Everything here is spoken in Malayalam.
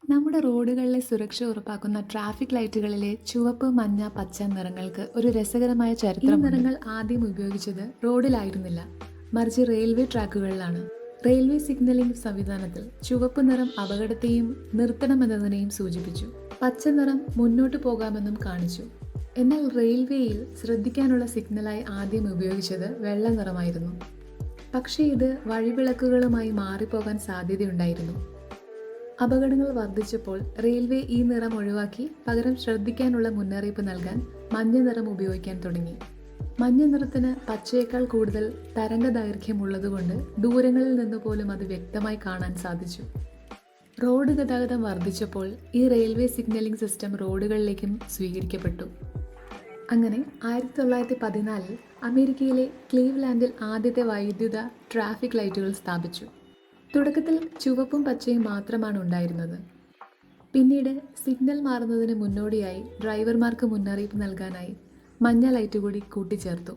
നമ്മുടെ റോഡുകളിലെ സുരക്ഷ ഉറപ്പാക്കുന്ന ട്രാഫിക് ലൈറ്റുകളിലെ ചുവപ്പ്, മഞ്ഞ, പച്ച നിറങ്ങൾക്ക് ഒരു രസകരമായ ചരിത്രം. ഈ നിറങ്ങൾ ആദ്യം ഉപയോഗിച്ചത് റോഡിലായിരുന്നില്ല, മറിച്ച് റെയിൽവേ ട്രാക്കുകളിലാണ്. റെയിൽവേ സിഗ്നലിംഗ് സംവിധാനത്തിൽ ചുവപ്പ് നിറം അപകടത്തെയും നിർത്തണമെന്നതിനെയും സൂചിപ്പിച്ചു. പച്ച നിറം മുന്നോട്ട് പോകാമെന്നും കാണിച്ചു. എന്നാൽ റെയിൽവേയിൽ ശ്രദ്ധിക്കാനുള്ള സിഗ്നലായി ആദ്യം ഉപയോഗിച്ചത് വെള്ള നിറമായിരുന്നു. പക്ഷേ ഇത് വഴിവിളക്കുകളുമായി മാറിപ്പോകാൻ സാധ്യതയുണ്ടായിരുന്നു. അപകടങ്ങൾ വർദ്ധിച്ചപ്പോൾ റെയിൽവേ ഈ നിറം ഒഴിവാക്കി പകരം ശ്രദ്ധിക്കാനുള്ള മുന്നറിയിപ്പ് നൽകാൻ മഞ്ഞ നിറം ഉപയോഗിക്കാൻ തുടങ്ങി. മഞ്ഞ നിറത്തിന് പച്ചയേക്കാൾ കൂടുതൽ തരംഗ ദൈർഘ്യമുള്ളതുകൊണ്ട് ദൂരങ്ങളിൽ നിന്ന് പോലും അത് വ്യക്തമായി കാണാൻ സാധിച്ചു. റോഡ് ഗതാഗതം വർദ്ധിച്ചപ്പോൾ ഈ റെയിൽവേ സിഗ്നലിംഗ് സിസ്റ്റം റോഡുകളിലേക്കും സ്വീകരിക്കപ്പെട്ടു. അങ്ങനെ 1914 അമേരിക്കയിലെ ക്ലീവ്ലാൻഡിൽ ആദ്യത്തെ വൈദ്യുത ട്രാഫിക് ലൈറ്റുകൾ സ്ഥാപിച്ചു. തുടക്കത്തിൽ ചുവപ്പും പച്ചയും മാത്രമാണ് ഉണ്ടായിരുന്നത്. പിന്നീട് സിഗ്നൽ മാറുന്നതിന് മുന്നോടിയായി ഡ്രൈവർമാർക്ക് മുന്നറിയിപ്പ് നൽകാനായി മഞ്ഞ ലൈറ്റ് കൂടി കൂട്ടിച്ചേർത്തു.